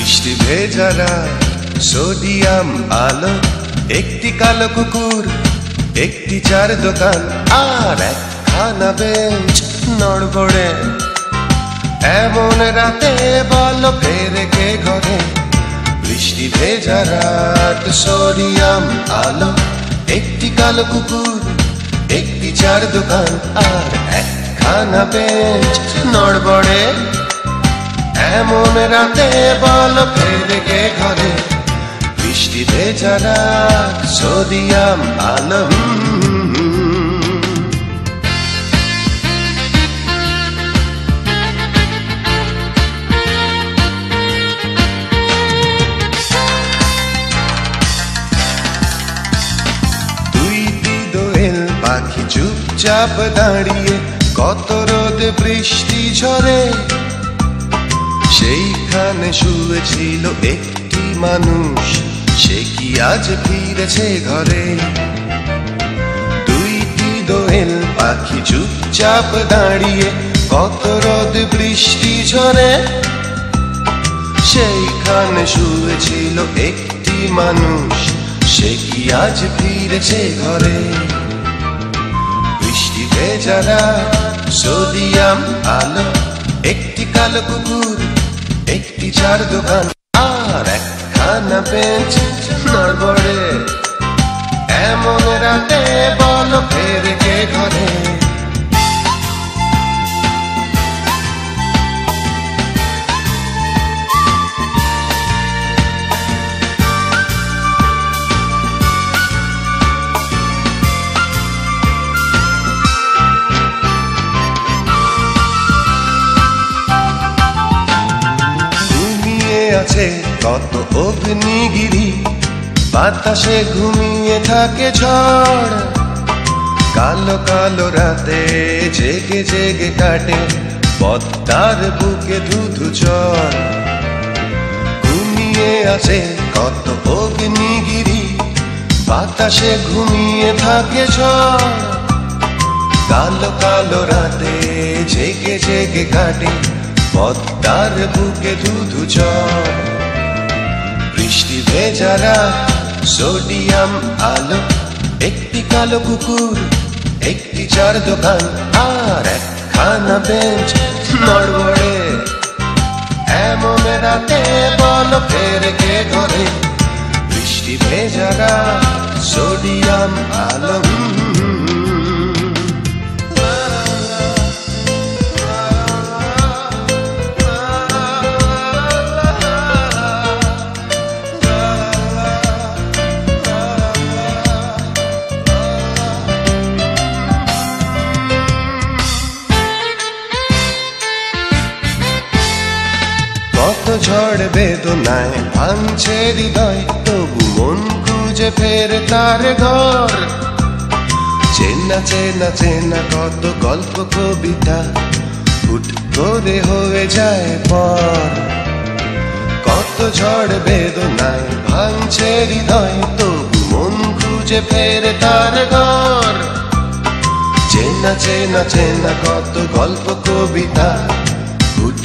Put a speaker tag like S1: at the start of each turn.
S1: বৃষ্টি ভেজা রাত, সোডিয়াম আলো, একটি কালো কুকুর, একটি চার দোকান আর একখানা বেঞ্চ নড়বড়ে। এমন রাতে বলো ফেরে কে ঘরে? বৃষ্টি ভেজা রাত, সোডিয়াম আলো, একটি কালো কুকুর, একটি চার দোকান আর একখানা বেঞ্চ নড়বড়ে। এমন রাতে বলো ফেরে কে ঘরে? বৃষ্টি ভেজা রাত, সোডিয়াম আলো। দুইটি দোয়েল পাখি চুপচাপ দাঁড়িয়ে, কত রোদ বৃষ্টি ঝরে। সেইখানে শুয়েছিল একটি মানুষ, সে কি আজ ফিরেছে ঘরে? দুইটি দোয়েল পাখি চুপচাপ দাঁড়িয়ে, কত রোদ বৃষ্টি ঝরে। সেইখানে শুয়েছিল একটি মানুষ, সে কি আজ ফিরেছে ঘরে? বৃষ্টি ভেজা রাত, সোডিয়াম আলো, একটি কালো কুকুর, একটি চার দোকান আর একখানা বেঞ্চ নড়বড়ে। এমন রাতে বলো ফেরে কে ঘরে? আছে কত অগ্নিগিরি, বাতাসে ঘুমিয়ে থাকে ঝড়। কালো কালো রাতে জেগে জেগে কাটে পদ্মার বুকে ধুধু চর। ঘুমিয়ে আছে কত অগ্নিগিরি, বাতাসে ঘুমিয়ে থাকে ঝড়। কালো কালো রাতে জেগে জেগে কাটে পদ্মার বুকে ধুধু চর। বৃষ্টি ভেজা রাত, সোডিয়াম আলো, একটি কালো কুকুর, একটি চার দোকান আর একখানা বেঞ্চ নড়বড়ে। এমন রাতে বলো ফেরে কে ঘরে? বৃষ্টি ভেজা রাত, সোডিয়াম আলো। কত ঝড় বেদনায় ভাঙছে হৃদয়, তবু মন খুঁজে ফেরে তার ঘর। চেনা চেনা চেনা কত গল্প কবিতা হুট করে হয়ে যায় পর। কত ঝড় বেদনায় ভাঙছে হৃদয়, তবু মন খুঁজে ফেরে তার ঘর। চেনা চেনা চেনা কত গল্প কবিতা হুট